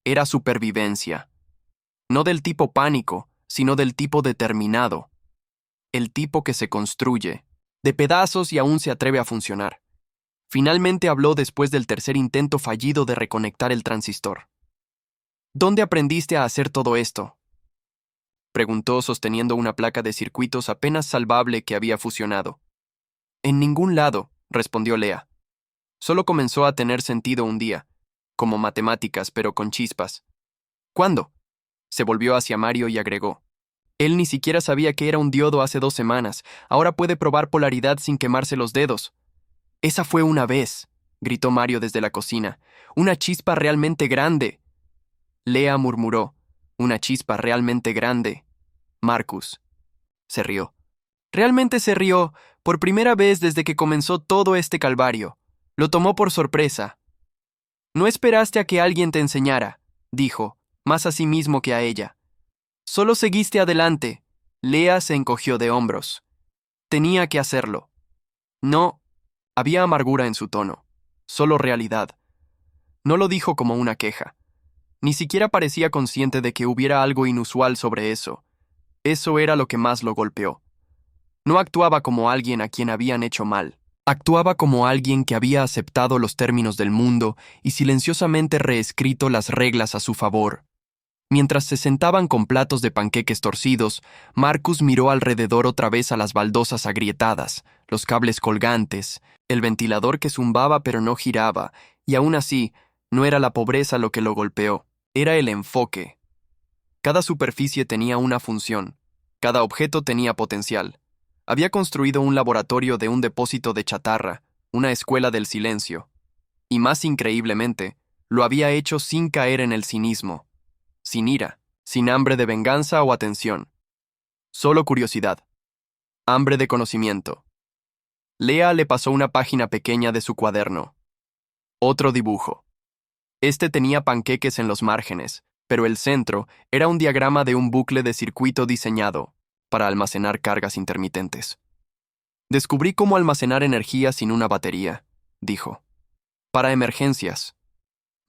Era supervivencia. No del tipo pánico, sino del tipo determinado. El tipo que se construye, de pedazos y aún se atreve a funcionar. Finalmente habló después del tercer intento fallido de reconectar el transistor. ¿Dónde aprendiste a hacer todo esto?, preguntó sosteniendo una placa de circuitos apenas salvable que había fusionado. En ningún lado, respondió Lea. Solo comenzó a tener sentido un día, como matemáticas pero con chispas. ¿Cuándo? Se volvió hacia Mario y agregó. Él ni siquiera sabía que era un diodo hace 2 semanas. Ahora puede probar polaridad sin quemarse los dedos. Esa fue una vez, gritó Mario desde la cocina. Una chispa realmente grande. Lea murmuró. Una chispa realmente grande. Marcus. Se rió. Realmente se rió, por primera vez desde que comenzó todo este calvario. Lo tomó por sorpresa. No esperaste a que alguien te enseñara, dijo, más a sí mismo que a ella. Solo seguiste adelante. Lea se encogió de hombros. Tenía que hacerlo. No, había amargura en su tono, solo realidad. No lo dijo como una queja. Ni siquiera parecía consciente de que hubiera algo inusual sobre eso. Eso era lo que más lo golpeó. No actuaba como alguien a quien habían hecho mal. Actuaba como alguien que había aceptado los términos del mundo y silenciosamente reescrito las reglas a su favor. Mientras se sentaban con platos de panqueques torcidos, Marcus miró alrededor otra vez a las baldosas agrietadas, los cables colgantes, el ventilador que zumbaba pero no giraba, y aún así, no era la pobreza lo que lo golpeó, era el enfoque. Cada superficie tenía una función, cada objeto tenía potencial. Había construido un laboratorio de un depósito de chatarra, una escuela del silencio. Y más increíblemente, lo había hecho sin caer en el cinismo, sin ira, sin hambre de venganza o atención. Solo curiosidad. Hambre de conocimiento. Lea le pasó una página pequeña de su cuaderno. Otro dibujo. Este tenía panqueques en los márgenes, pero el centro era un diagrama de un bucle de circuito diseñado para almacenar cargas intermitentes. Descubrí cómo almacenar energía sin una batería, dijo. Para emergencias.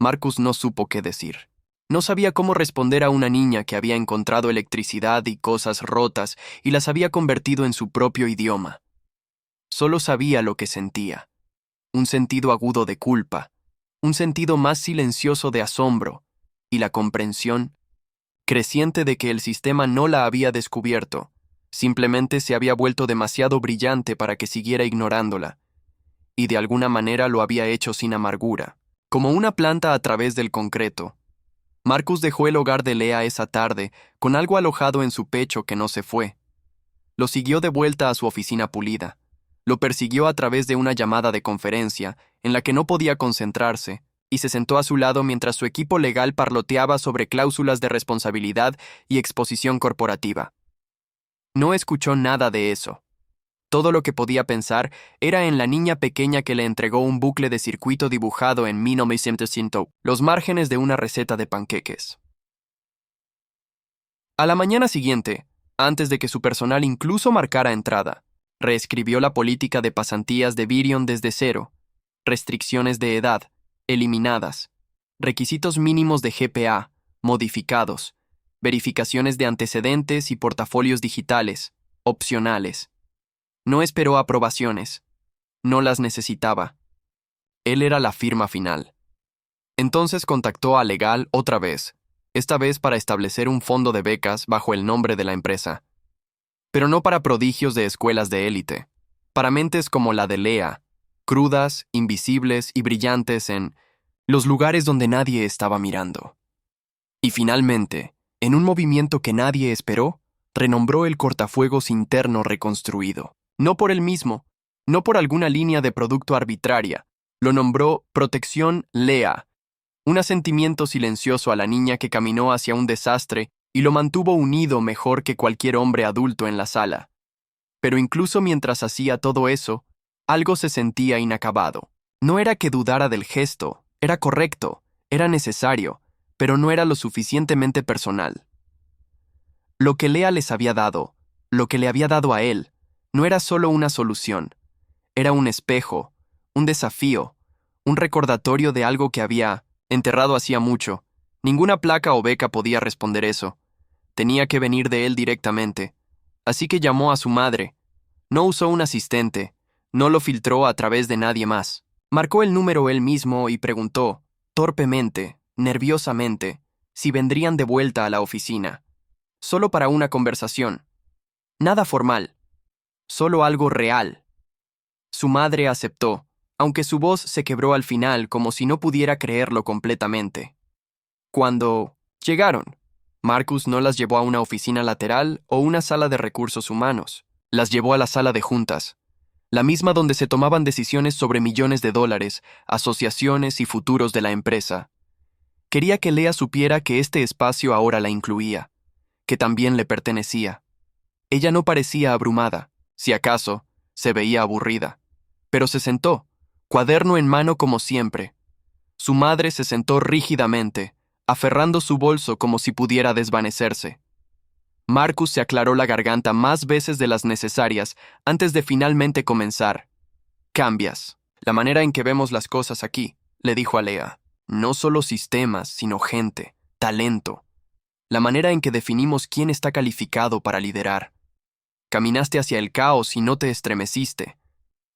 Marcus no supo qué decir. No sabía cómo responder a una niña que había encontrado electricidad y cosas rotas y las había convertido en su propio idioma. Solo sabía lo que sentía. Un sentido agudo de culpa, un sentido más silencioso de asombro, y la comprensión creciente de que el sistema no la había descubierto, simplemente se había vuelto demasiado brillante para que siguiera ignorándola, y de alguna manera lo había hecho sin amargura, como una planta a través del concreto. Marcus dejó el hogar de Lea esa tarde, con algo alojado en su pecho que no se fue. Lo siguió de vuelta a su oficina pulida. Lo persiguió a través de una llamada de conferencia, en la que no podía concentrarse, y se sentó a su lado mientras su equipo legal parloteaba sobre cláusulas de responsabilidad y exposición corporativa. No escuchó nada de eso. Todo lo que podía pensar era en la niña pequeña que le entregó un bucle de circuito dibujado en 1900, los márgenes de una receta de panqueques. A la mañana siguiente, antes de que su personal incluso marcara entrada, reescribió la política de pasantías de Virion desde cero, restricciones de edad, eliminadas, requisitos mínimos de GPA, modificados, verificaciones de antecedentes y portafolios digitales, opcionales. No esperó aprobaciones. No las necesitaba. Él era la firma final. Entonces contactó a Legal otra vez, esta vez para establecer un fondo de becas bajo el nombre de la empresa. Pero no para prodigios de escuelas de élite, para mentes como la de Lea, crudas, invisibles y brillantes en los lugares donde nadie estaba mirando. Y finalmente, en un movimiento que nadie esperó, renombró el cortafuegos interno reconstruido. No por él mismo, no por alguna línea de producto arbitraria, lo nombró Protección Lea, un asentimiento silencioso a la niña que caminó hacia un desastre y lo mantuvo unido mejor que cualquier hombre adulto en la sala. Pero incluso mientras hacía todo eso, algo se sentía inacabado. No era que dudara del gesto, era correcto, era necesario, pero no era lo suficientemente personal. Lo que Lea les había dado, lo que le había dado a él, no era solo una solución, era un espejo, un desafío, un recordatorio de algo que había enterrado hacía mucho. Ninguna placa o beca podía responder eso. Tenía que venir de él directamente. Así que llamó a su madre. No usó un asistente, no lo filtró a través de nadie más. Marcó el número él mismo y preguntó, torpemente, nerviosamente, si vendrían de vuelta a la oficina. Solo para una conversación. Nada formal. Solo algo real. Su madre aceptó, aunque su voz se quebró al final como si no pudiera creerlo completamente. Cuando llegaron, Marcus no las llevó a una oficina lateral o una sala de recursos humanos. Las llevó a la sala de juntas, la misma donde se tomaban decisiones sobre millones de dólares, asociaciones y futuros de la empresa. Quería que Lea supiera que este espacio ahora la incluía, que también le pertenecía. Ella no parecía abrumada, si acaso, se veía aburrida. Pero se sentó, cuaderno en mano como siempre. Su madre se sentó rígidamente, aferrando su bolso como si pudiera desvanecerse. Marcus se aclaró la garganta más veces de las necesarias antes de finalmente comenzar. Cambias. La manera en que vemos las cosas aquí, le dijo a Lea. No solo sistemas, sino gente, talento. La manera en que definimos quién está calificado para liderar. Caminaste hacia el caos y no te estremeciste.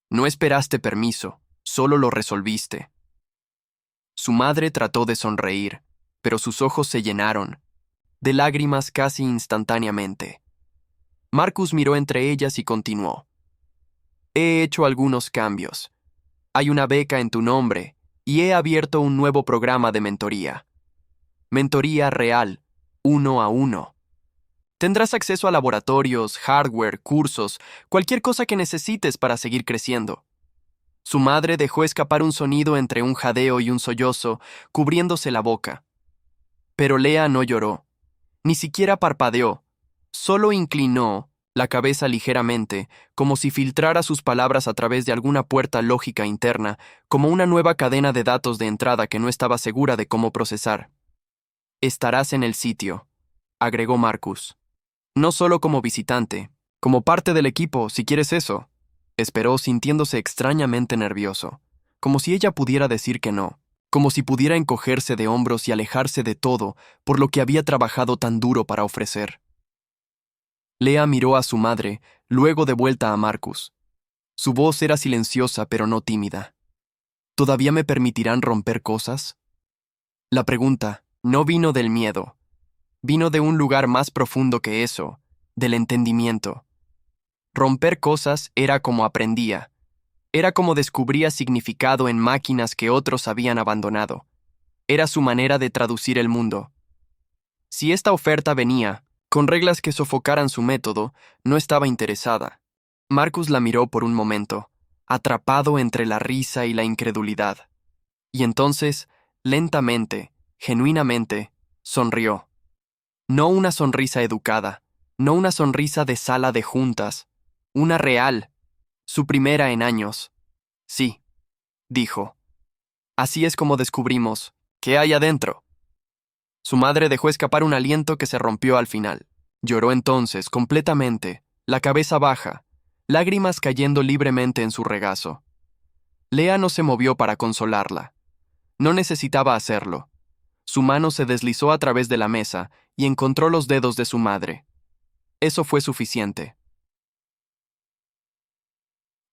No esperaste permiso, solo lo resolviste. Su madre trató de sonreír, pero sus ojos se llenaron, de lágrimas casi instantáneamente. Marcus miró entre ellas y continuó. He hecho algunos cambios. Hay una beca en tu nombre y he abierto un nuevo programa de mentoría. Mentoría real, 1 a 1. Tendrás acceso a laboratorios, hardware, cursos, cualquier cosa que necesites para seguir creciendo. Su madre dejó escapar un sonido entre un jadeo y un sollozo, cubriéndose la boca. Pero Lea no lloró, ni siquiera parpadeó, solo inclinó la cabeza ligeramente, como si filtrara sus palabras a través de alguna puerta lógica interna, como una nueva cadena de datos de entrada que no estaba segura de cómo procesar. Estarás en el sitio, agregó Marcus. No solo como visitante, como parte del equipo, si quieres eso. Esperó sintiéndose extrañamente nervioso, como si ella pudiera decir que no, como si pudiera encogerse de hombros y alejarse de todo por lo que había trabajado tan duro para ofrecer. Lea miró a su madre, luego de vuelta a Marcus. Su voz era silenciosa pero no tímida. ¿Todavía me permitirán romper cosas? La pregunta no vino del miedo, vino de un lugar más profundo que eso, del entendimiento. Romper cosas era como aprendía, era como descubría significado en máquinas que otros habían abandonado. Era su manera de traducir el mundo. Si esta oferta venía, con reglas que sofocaran su método, no estaba interesada. Marcus la miró por un momento, atrapado entre la risa y la incredulidad. Y entonces, lentamente, genuinamente, sonrió. No una sonrisa educada, no una sonrisa de sala de juntas, una real, su primera en años. Sí, dijo. Así es como descubrimos qué hay adentro. Su madre dejó escapar un aliento que se rompió al final. Lloró entonces, completamente, la cabeza baja, lágrimas cayendo libremente en su regazo. Lea no se movió para consolarla. No necesitaba hacerlo. Su mano se deslizó a través de la mesa y encontró los dedos de su madre. Eso fue suficiente.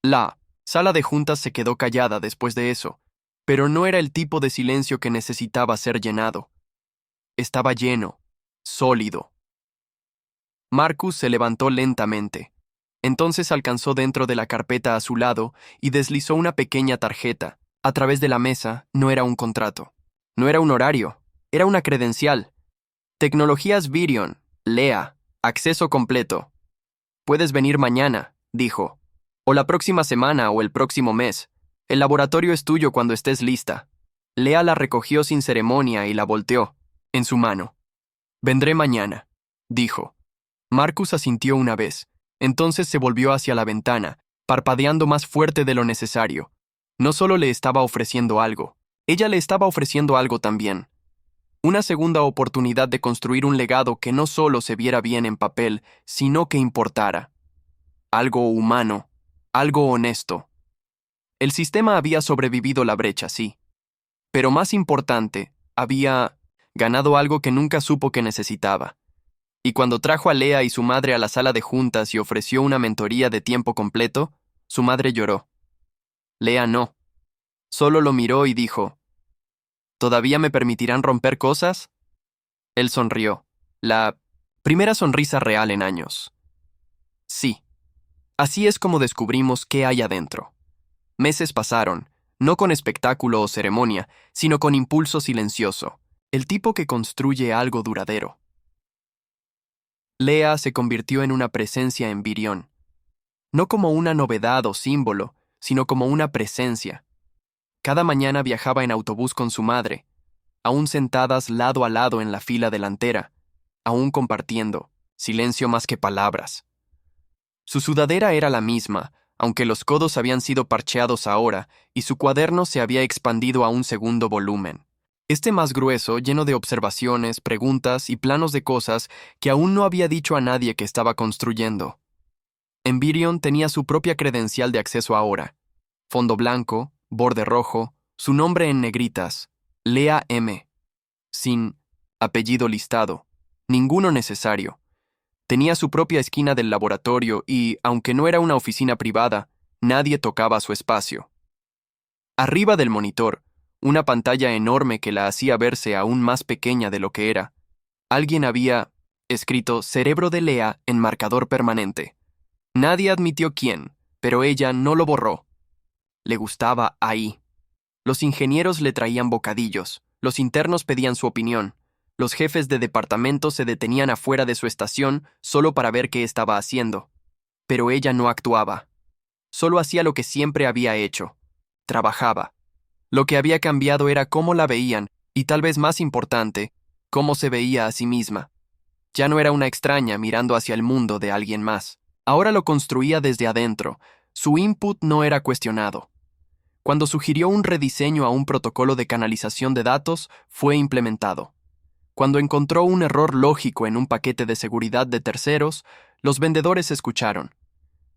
La sala de juntas se quedó callada después de eso, pero no era el tipo de silencio que necesitaba ser llenado. Estaba lleno, sólido. Marcus se levantó lentamente. Entonces alcanzó dentro de la carpeta a su lado y deslizó una pequeña tarjeta. A través de la mesa no era un contrato. No era un horario. Era una credencial. Tecnologías Virion. Lea. Acceso completo. Puedes venir mañana, dijo. O la próxima semana o el próximo mes. El laboratorio es tuyo cuando estés lista. Lea la recogió sin ceremonia y la volteó, en su mano. Vendré mañana, dijo. Marcus asintió una vez. Entonces se volvió hacia la ventana, parpadeando más fuerte de lo necesario. No solo le estaba ofreciendo algo, ella le estaba ofreciendo algo también. Una segunda oportunidad de construir un legado que no solo se viera bien en papel, sino que importara. Algo humano, algo honesto. El sistema había sobrevivido la brecha, sí. Pero más importante, había ganado algo que nunca supo que necesitaba. Y cuando trajo a Lea y su madre a la sala de juntas y ofreció una mentoría de tiempo completo, su madre lloró. Lea no. Solo lo miró y dijo, ¿todavía me permitirán romper cosas? Él sonrió. La primera sonrisa real en años. Sí. Así es como descubrimos qué hay adentro. Meses pasaron, no con espectáculo o ceremonia, sino con impulso silencioso, el tipo que construye algo duradero. Lea se convirtió en una presencia en Virión, no como una novedad o símbolo, sino como una presencia. Cada mañana viajaba en autobús con su madre, aún sentadas lado a lado en la fila delantera, aún compartiendo, silencio más que palabras. Su sudadera era la misma, aunque los codos habían sido parcheados ahora y su cuaderno se había expandido a un segundo volumen. Este más grueso, lleno de observaciones, preguntas y planos de cosas que aún no había dicho a nadie que estaba construyendo. Envirion tenía su propia credencial de acceso ahora. Fondo blanco, borde rojo, su nombre en negritas, Lea M. Sin apellido listado, ninguno necesario. Tenía su propia esquina del laboratorio y, aunque no era una oficina privada, nadie tocaba su espacio. Arriba del monitor, una pantalla enorme que la hacía verse aún más pequeña de lo que era, alguien había escrito Cerebro de Lea en marcador permanente. Nadie admitió quién, pero ella no lo borró. Le gustaba ahí. Los ingenieros le traían bocadillos, los internos pedían su opinión, los jefes de departamento se detenían afuera de su estación solo para ver qué estaba haciendo. Pero ella no actuaba. Solo hacía lo que siempre había hecho. Trabajaba. Lo que había cambiado era cómo la veían, y tal vez más importante, cómo se veía a sí misma. Ya no era una extraña mirando hacia el mundo de alguien más. Ahora lo construía desde adentro. Su input no era cuestionado. Cuando sugirió un rediseño a un protocolo de canalización de datos, fue implementado. Cuando encontró un error lógico en un paquete de seguridad de terceros, los vendedores escucharon.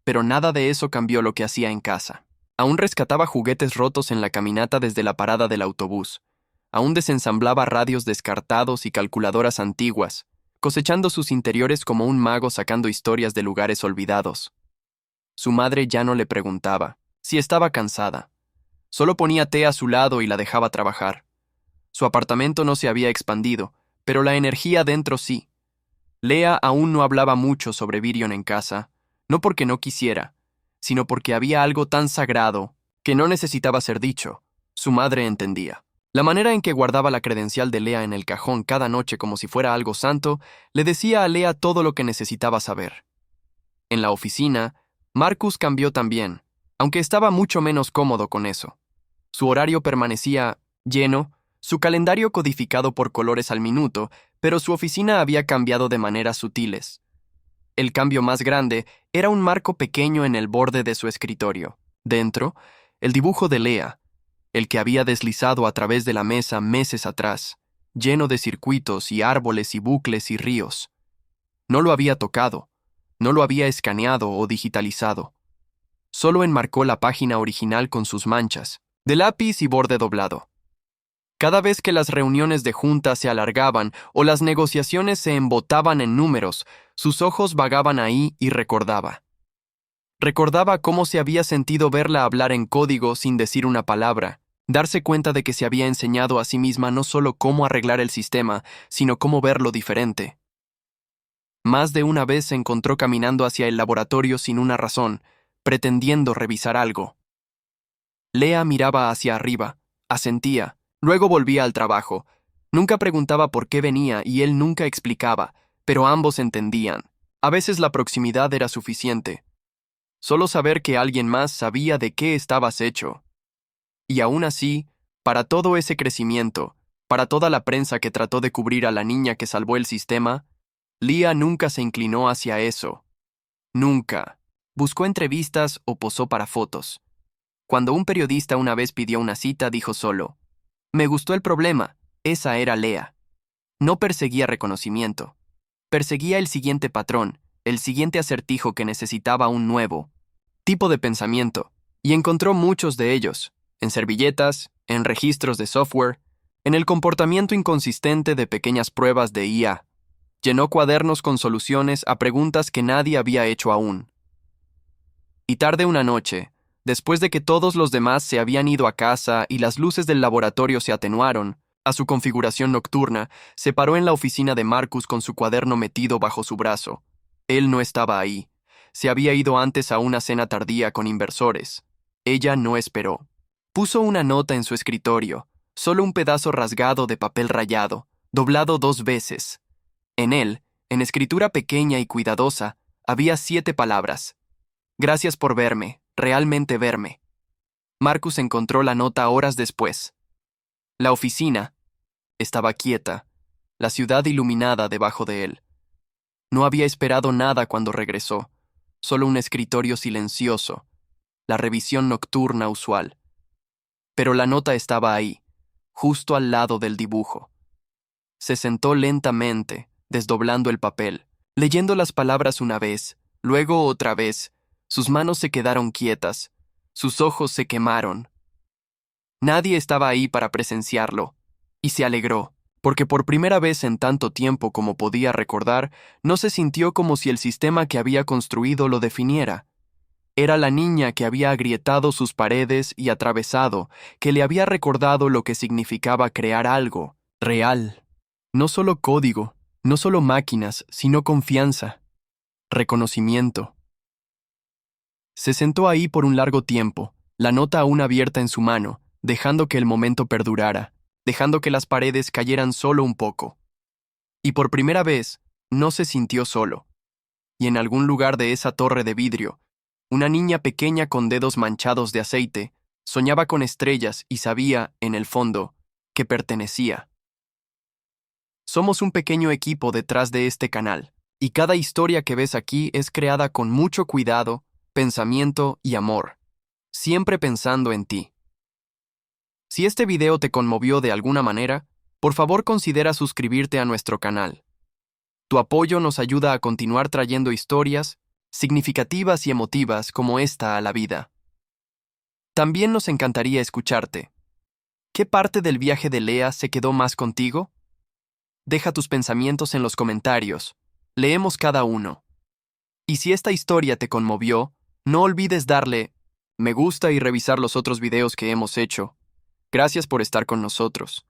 Pero nada de eso cambió lo que hacía en casa. Aún rescataba juguetes rotos en la caminata desde la parada del autobús. Aún desensamblaba radios descartados y calculadoras antiguas, cosechando sus interiores como un mago sacando historias de lugares olvidados. Su madre ya no le preguntaba si estaba cansada. Solo ponía té a su lado y la dejaba trabajar. Su apartamento no se había expandido, pero la energía dentro sí. Lea aún no hablaba mucho sobre Virion en casa, no porque no quisiera, sino porque había algo tan sagrado que no necesitaba ser dicho. Su madre entendía. La manera en que guardaba la credencial de Lea en el cajón cada noche como si fuera algo santo, le decía a Lea todo lo que necesitaba saber. En la oficina, Marcus cambió también, aunque estaba mucho menos cómodo con eso. Su horario permanecía lleno, su calendario codificado por colores al minuto, pero su oficina había cambiado de maneras sutiles. El cambio más grande era un marco pequeño en el borde de su escritorio. Dentro, el dibujo de Lea, el que había deslizado a través de la mesa meses atrás, lleno de circuitos y árboles y bucles y ríos. No lo había tocado, no lo había escaneado o digitalizado. Solo enmarcó la página original con sus manchas, de lápiz y borde doblado. Cada vez que las reuniones de junta se alargaban o las negociaciones se embotaban en números, sus ojos vagaban ahí y recordaba. Recordaba cómo se había sentido verla hablar en código sin decir una palabra, darse cuenta de que se había enseñado a sí misma no solo cómo arreglar el sistema, sino cómo verlo diferente. Más de una vez se encontró caminando hacia el laboratorio sin una razón, pretendiendo revisar algo. Lea miraba hacia arriba, asentía, luego volvía al trabajo. Nunca preguntaba por qué venía y él nunca explicaba, pero ambos entendían. A veces la proximidad era suficiente. Solo saber que alguien más sabía de qué estabas hecho. Y aún así, para todo ese crecimiento, para toda la prensa que trató de cubrir a la niña que salvó el sistema, Lea nunca se inclinó hacia eso. Nunca. Buscó entrevistas o posó para fotos. Cuando un periodista una vez pidió una cita, dijo solo: «Me gustó el problema». Esa era Lea. No perseguía reconocimiento. Perseguía el siguiente patrón, el siguiente acertijo que necesitaba un nuevo tipo de pensamiento, y encontró muchos de ellos, en servilletas, en registros de software, en el comportamiento inconsistente de pequeñas pruebas de IA. Llenó cuadernos con soluciones a preguntas que nadie había hecho aún. Y tarde una noche, después de que todos los demás se habían ido a casa y las luces del laboratorio se atenuaron, a su configuración nocturna, se paró en la oficina de Marcus con su cuaderno metido bajo su brazo. Él no estaba ahí. Se había ido antes a una cena tardía con inversores. Ella no esperó. Puso una nota en su escritorio, solo un pedazo rasgado de papel rayado, doblado 2 veces. En él, en escritura pequeña y cuidadosa, había 7 palabras. «Gracias por verme, realmente verme». Marcus encontró la nota horas después. La oficina estaba quieta, la ciudad iluminada debajo de él. No había esperado nada cuando regresó, solo un escritorio silencioso, la revisión nocturna usual. Pero la nota estaba ahí, justo al lado del dibujo. Se sentó lentamente, desdoblando el papel, leyendo las palabras una vez, luego otra vez. Sus manos se quedaron quietas, sus ojos se quemaron. Nadie estaba ahí para presenciarlo, y se alegró, porque por primera vez en tanto tiempo como podía recordar, no se sintió como si el sistema que había construido lo definiera. Era la niña que había agrietado sus paredes y atravesado, que le había recordado lo que significaba crear algo real. No solo código, no solo máquinas, sino confianza, reconocimiento. Se sentó ahí por un largo tiempo, la nota aún abierta en su mano, dejando que el momento perdurara, dejando que las paredes cayeran solo un poco. Y por primera vez, no se sintió solo. Y en algún lugar de esa torre de vidrio, una niña pequeña con dedos manchados de aceite, soñaba con estrellas y sabía, en el fondo, que pertenecía. Somos un pequeño equipo detrás de este canal, y cada historia que ves aquí es creada con mucho cuidado, pensamiento y amor, siempre pensando en ti. Si este video te conmovió de alguna manera, por favor considera suscribirte a nuestro canal. Tu apoyo nos ayuda a continuar trayendo historias significativas y emotivas como esta a la vida. También nos encantaría escucharte. ¿Qué parte del viaje de Lea se quedó más contigo? Deja tus pensamientos en los comentarios. Leemos cada uno. Y si esta historia te conmovió, No olvides darle me gusta y revisar los otros videos que hemos hecho. Gracias por estar con nosotros.